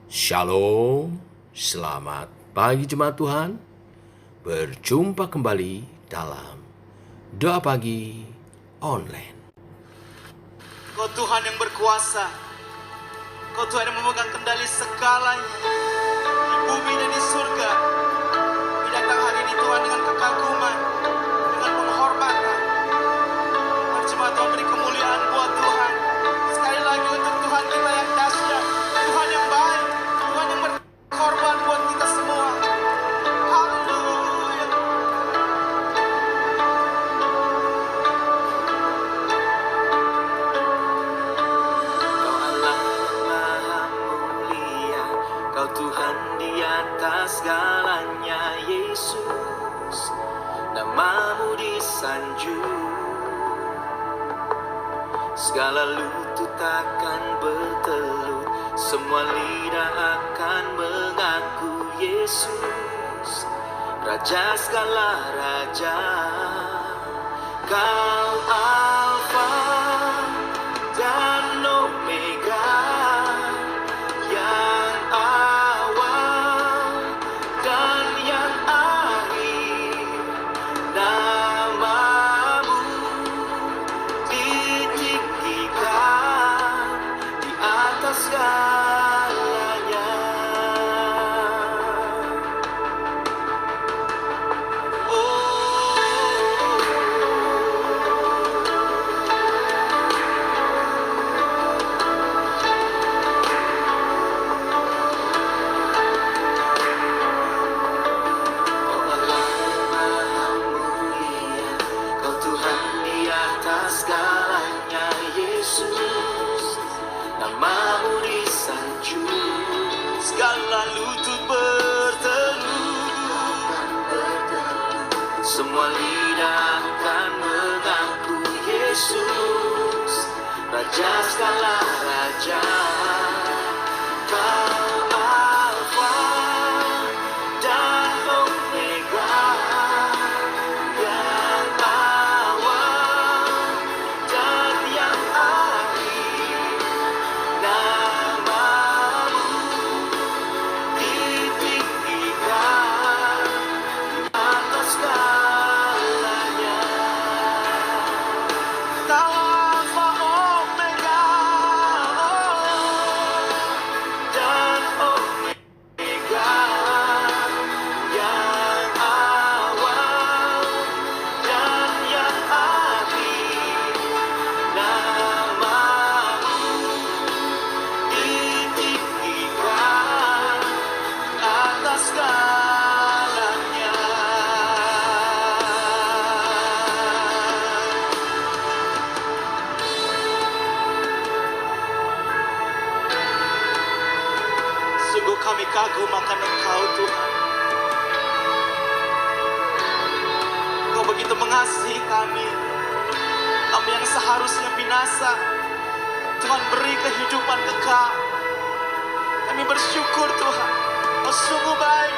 Shalom, selamat pagi jemaat Tuhan. Berjumpa kembali dalam Doa Pagi Online. Kau Tuhan yang berkuasa, Kau Tuhan yang memegang kendali segalanya di bumi dan di surga. Kita datang hari ini Tuhan dengan kekaguman, dengan penghormatan. Jemaat Tuhan beri kemuliaan buat Tuhan. Sekali lagi untuk Tuhan kita yang dahsyat, Tuhan yang baik, Tuhan yang berkorban buat kita semua. Haleluya. Kau Allah Maha Mulia, Kau Tuhan di atas segalanya, Yesus, namamu disanjung. Segala lutut akan bertelut, semua lidah akan mengaku Yesus, Raja segala raja. Kau Alfa dan Omega, yang awal dan yang akhir. Namamu ditinggikan di atas segalanya. Kau Allah Maha Mulia, Kau Tuhan di atas segalanya, Yesus, namamu disanjung. Segala lutut bertelut, Semua lidah akan mengaku Yesus, Raja segala raja. Kau Alfa dan Omega, yang awal dan yang akhir. Namamu ditinggikan di atas segalanya. Kau Alfa Omega, Dan Omega, yang awal dan yang akhir. Namamu ditinggikan atas segalanya. sungguh kami kagum akan Engkau Tuhan. Engkau begitu mengasihi kami. Kami yang seharusnya binasa, Tuhan beri kehidupan kekal. Kami bersyukur Tuhan, Kau sungguh baik.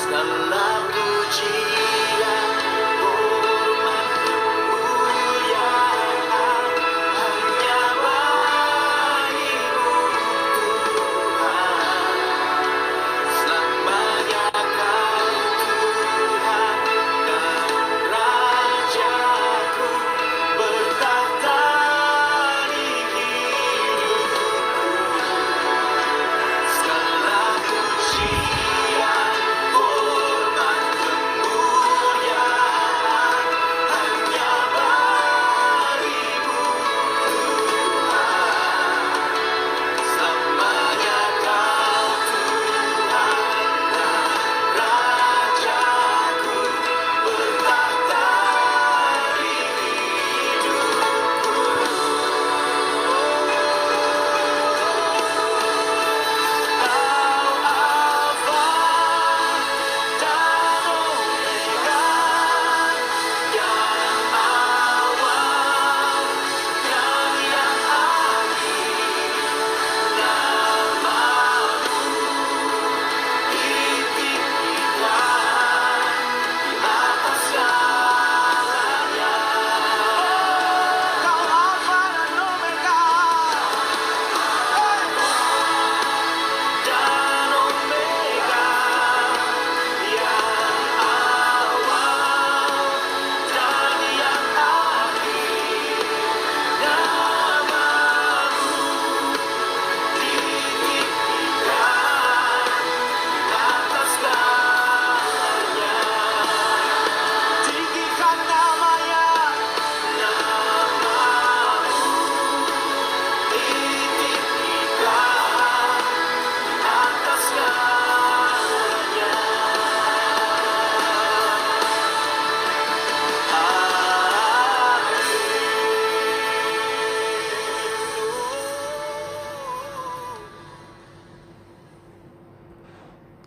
Segala pujian, hormat, kemuliaan hanya bagi-Mu Tuhan. Selamanya Kau Tuhan dan Rajaku, bertahta di hidupku. Segala pujian, hormat, kemuliaan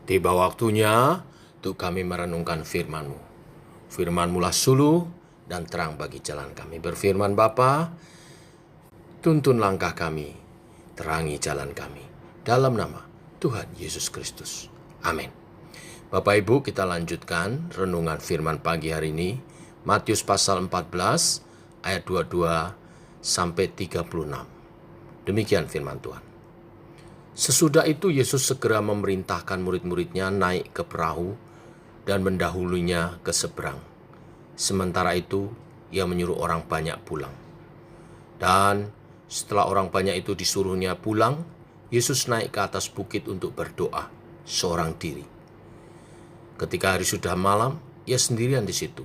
Tiba waktunya untuk kami merenungkan firman-Mu. Firman-Mu lah suluh dan terang bagi jalan kami. Berfirman Bapa, tuntun langkah kami, terangi jalan kami. Dalam nama Tuhan Yesus Kristus. Amin. Bapak Ibu, kita lanjutkan renungan firman pagi hari ini. Matius pasal 14 ayat 22 sampai 36. Demikian firman Tuhan. Sesudah itu Yesus segera memerintahkan murid-muridnya naik ke perahu dan mendahulunya ke seberang. Sementara itu ia menyuruh orang banyak pulang. Dan setelah orang banyak itu disuruhnya pulang, Yesus naik ke atas bukit untuk berdoa seorang diri. Ketika hari sudah malam, ia sendirian di situ.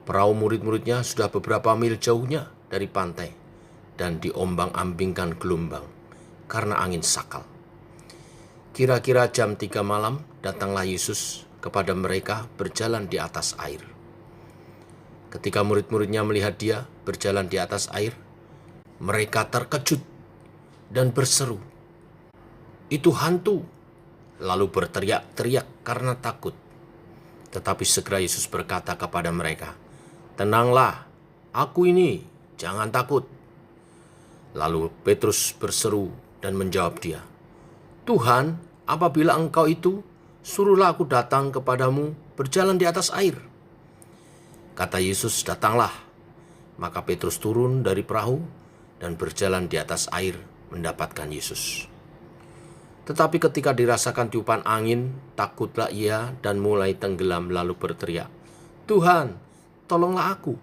Perahu murid-muridnya sudah beberapa mil jauhnya dari pantai dan diombang-ambingkan gelombang karena angin sakal. Kira-kira jam 3 malam datanglah Yesus kepada mereka berjalan di atas air. Ketika murid-muridnya melihat dia berjalan di atas air, mereka terkejut dan berseru, "Itu hantu!" Lalu berteriak-teriak karena takut. Tetapi segera Yesus berkata kepada mereka, "Tenanglah, aku ini, jangan takut." Lalu Petrus berseru dan menjawab dia, "Tuhan, apabila Engkau itu, suruhlah aku datang kepadamu berjalan di atas air." Kata Yesus, "Datanglah." Maka Petrus turun dari perahu dan berjalan di atas air mendapatkan Yesus. Tetapi ketika dirasakan tiupan angin, takutlah ia dan mulai tenggelam lalu berteriak, "Tuhan, tolonglah aku."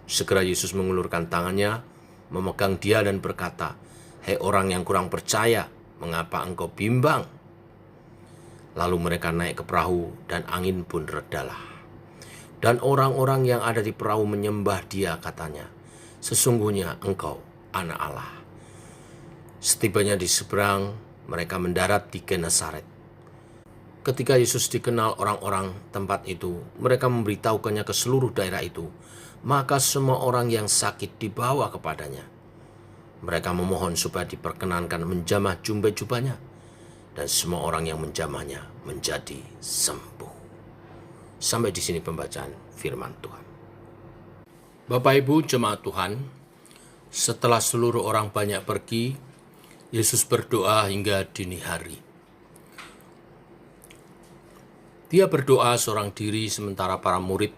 Segera Yesus mengulurkan tangannya, memegang dia dan berkata, "Hei orang yang kurang percaya, mengapa engkau bimbang?" Lalu mereka naik ke perahu dan angin pun redalah. Dan orang-orang yang ada di perahu menyembah dia, katanya, "Sesungguhnya engkau anak Allah." Setibanya di seberang, mereka mendarat di Genesaret. Ketika Yesus dikenal orang-orang tempat itu, mereka memberitahukannya ke seluruh daerah itu. Maka semua orang yang sakit dibawa kepadanya. Mereka memohon supaya diperkenankan menjamah jubah-jubahnya, dan semua orang yang menjamahnya menjadi sembuh. Sampai di sini pembacaan firman Tuhan. Bapak Ibu jemaat Tuhan, setelah seluruh orang banyak pergi, Yesus berdoa hingga dini hari. Dia berdoa seorang diri sementara para murid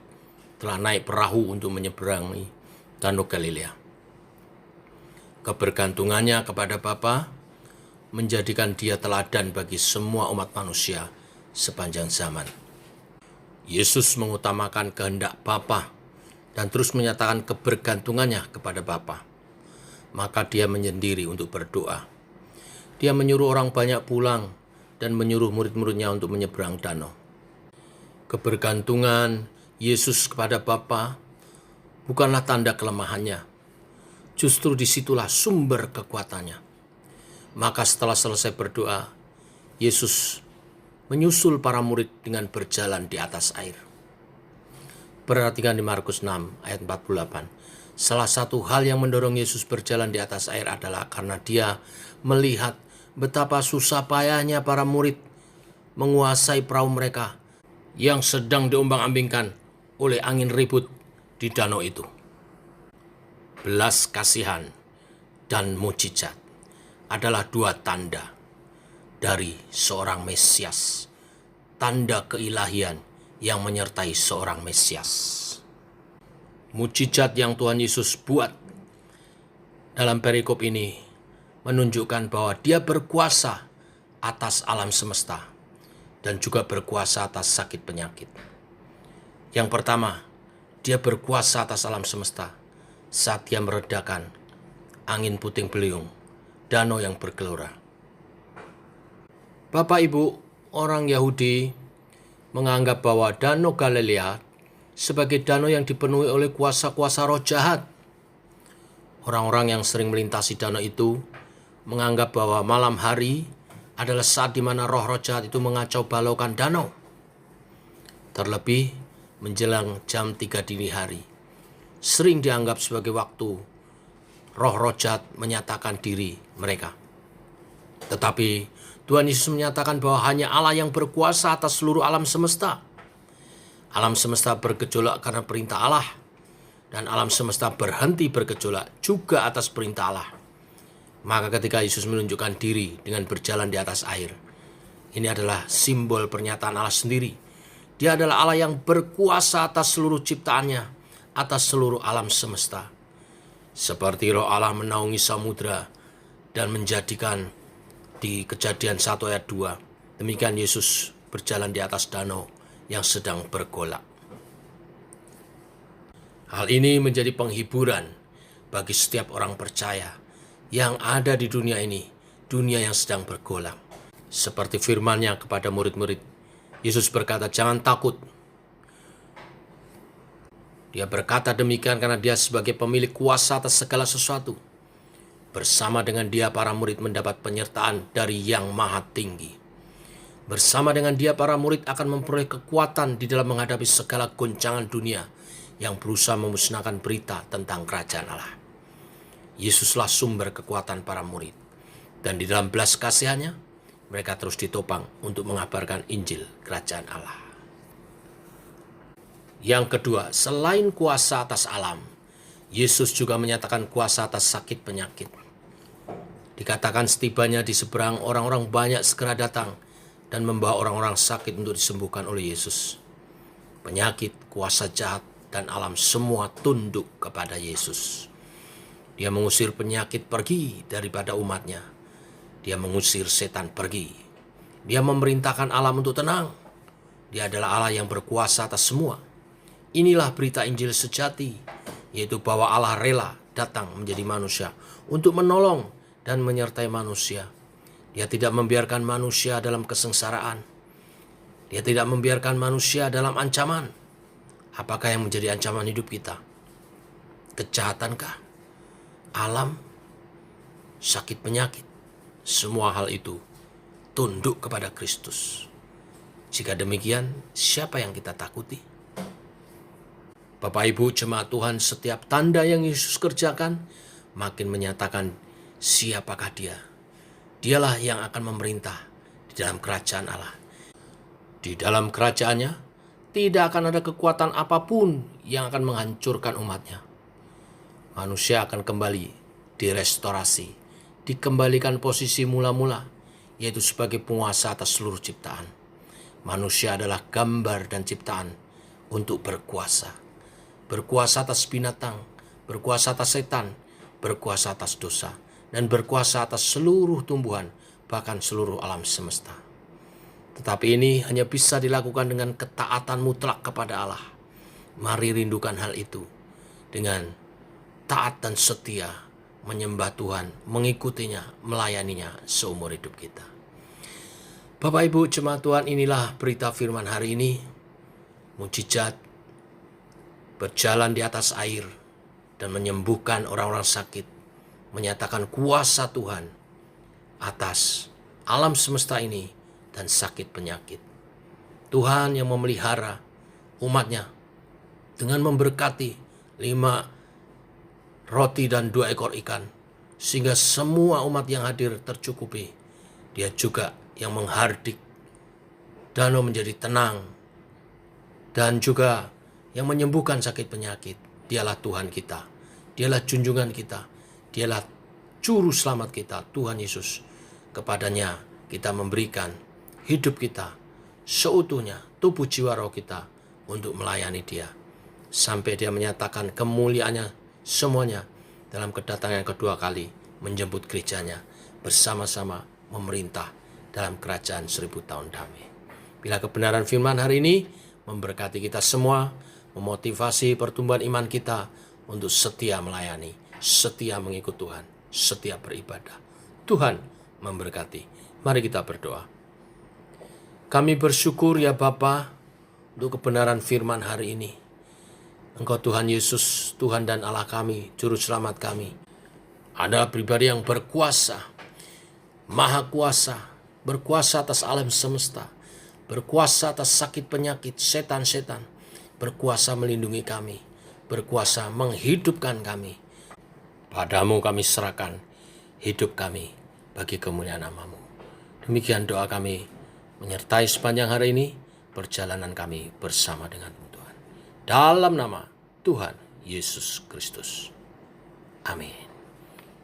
telah naik perahu untuk menyeberangi Danau Galilea. Kebergantungannya kepada Bapa menjadikan dia teladan bagi semua umat manusia sepanjang zaman. Yesus mengutamakan kehendak Bapa dan terus menyatakan kebergantungannya kepada Bapa. Maka dia menyendiri untuk berdoa. Dia menyuruh orang banyak pulang dan menyuruh murid-muridnya untuk menyeberang danau. Kebergantungan Yesus kepada Bapa bukanlah tanda kelemahannya. Justru disitulah sumber kekuatannya. Maka setelah selesai berdoa, Yesus menyusul para murid dengan berjalan di atas air. Perhatikan di Markus 6 ayat 48. Salah satu hal yang mendorong Yesus berjalan di atas air adalah karena dia melihat betapa susah payahnya para murid menguasai perahu mereka yang sedang diombang-ambingkan oleh angin ribut di danau itu. Belas kasihan dan mujizat adalah dua tanda dari seorang Mesias, tanda keilahian yang menyertai seorang Mesias. Mujizat yang Tuhan Yesus buat dalam perikop ini menunjukkan bahwa dia berkuasa atas alam semesta dan juga berkuasa atas sakit penyakit. Yang pertama, dia berkuasa atas alam semesta saat dia meredakan angin puting beliung, danau yang bergelora. Bapak Ibu, orang Yahudi menganggap bahwa Danau Galilea sebagai danau yang dipenuhi oleh kuasa-kuasa roh jahat. Orang-orang yang sering melintasi danau itu menganggap bahwa malam hari adalah saat di mana roh-roh jahat itu mengacau balaukan danau. Terlebih menjelang jam 3 dini hari, sering dianggap sebagai waktu roh-roh jahat menyatakan diri mereka. Tetapi Tuhan Yesus menyatakan bahwa hanya Allah yang berkuasa atas seluruh alam semesta. Alam semesta bergejolak karena perintah Allah, dan alam semesta berhenti bergejolak juga atas perintah Allah. Maka ketika Yesus menunjukkan diri dengan berjalan di atas air, ini adalah simbol pernyataan Allah sendiri. Dia adalah Allah yang berkuasa atas seluruh ciptaannya, atas seluruh alam semesta. Seperti Roh Allah menaungi samudra dan menjadikan di Kejadian 1 ayat 2, demikian Yesus berjalan di atas danau yang sedang bergolak. Hal ini menjadi penghiburan bagi setiap orang percaya yang ada di dunia ini, dunia yang sedang bergolak. Seperti firman-Nya kepada murid-murid, Yesus berkata, "Jangan takut." Dia berkata demikian karena Dia sebagai pemilik kuasa atas segala sesuatu. Bersama dengan Dia para murid mendapat penyertaan dari Yang Maha Tinggi. Bersama dengan Dia para murid akan memperoleh kekuatan di dalam menghadapi segala goncangan dunia yang berusaha memusnahkan berita tentang kerajaan Allah. Yesuslah sumber kekuatan para murid. Dan di dalam belas kasihannya, mereka terus ditopang untuk mengabarkan Injil kerajaan Allah. Yang kedua, selain kuasa atas alam, Yesus juga menyatakan kuasa atas sakit penyakit. Dikatakan setibanya di seberang, orang-orang banyak segera datang dan membawa orang-orang sakit untuk disembuhkan oleh Yesus. Penyakit, kuasa jahat, dan alam semua tunduk kepada Yesus. Dia mengusir penyakit pergi daripada umatnya. Dia mengusir setan pergi. Dia memerintahkan alam untuk tenang. Dia adalah Allah yang berkuasa atas semua. Inilah berita Injil sejati, yaitu bahwa Allah rela datang menjadi manusia untuk menolong dan menyertai manusia. Dia tidak membiarkan manusia dalam kesengsaraan. Dia tidak membiarkan manusia dalam ancaman. Apakah yang menjadi ancaman hidup kita? Kejahatankah? Alam? Sakit penyakit? Semua hal itu tunduk kepada Kristus. Jika demikian, siapa yang kita takuti? Bapak Ibu jemaat Tuhan, setiap tanda yang Yesus kerjakan makin menyatakan siapakah Dia. Dialah yang akan memerintah di dalam kerajaan Allah. Di dalam kerajaannya tidak akan ada kekuatan apapun yang akan menghancurkan umatnya. Manusia akan kembali direstorasi, dikembalikan posisi mula-mula, yaitu sebagai penguasa atas seluruh ciptaan. Manusia adalah gambar dan ciptaan untuk berkuasa. Berkuasa atas binatang, berkuasa atas setan, berkuasa atas dosa, dan berkuasa atas seluruh tumbuhan, bahkan seluruh alam semesta. Tetapi ini hanya bisa dilakukan dengan ketaatan mutlak kepada Allah. Mari rindukan hal itu dengan taat dan setia menyembah Tuhan, mengikutinya, melayaninya seumur hidup kita. Bapak Ibu jemaat Tuhan, inilah berita firman hari ini. Mujizat berjalan di atas air dan menyembuhkan orang-orang sakit, menyatakan kuasa Tuhan atas alam semesta ini dan sakit penyakit. Tuhan yang memelihara umatnya dengan memberkati 5 roti dan 2 ekor ikan, sehingga semua umat yang hadir tercukupi. Dia juga yang menghardik danau menjadi tenang, dan juga yang menyembuhkan sakit penyakit. Dialah Tuhan kita, Dialah junjungan kita, Dialah juru selamat kita, Tuhan Yesus. Kepadanya kita memberikan hidup kita seutuhnya, tubuh jiwa roh kita, untuk melayani Dia sampai Dia menyatakan kemuliaannya semuanya dalam kedatangan yang kedua kali menjemput gerejanya bersama-sama memerintah dalam kerajaan 1000 tahun damai. Bila kebenaran firman hari ini memberkati kita semua, memotivasi pertumbuhan iman kita untuk setia melayani, setia mengikut Tuhan, setia beribadah. Tuhan memberkati. Mari kita berdoa. Kami bersyukur ya Bapa untuk kebenaran firman hari ini. Engkau Tuhan Yesus, Tuhan dan Allah kami, Juru Selamat kami, adalah pribadi yang berkuasa, maha kuasa, berkuasa atas alam semesta, berkuasa atas sakit penyakit, setan-setan, berkuasa melindungi kami, berkuasa menghidupkan kami. Padamu kami serahkan hidup kami, bagi kemuliaan nama-Mu. Demikian doa kami menyertai sepanjang hari ini perjalanan kami bersama dengan Tuhan. Dalam nama Tuhan Yesus Kristus. Amin.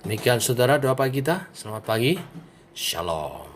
Demikian saudara doa pagi kita. Selamat pagi. Shalom.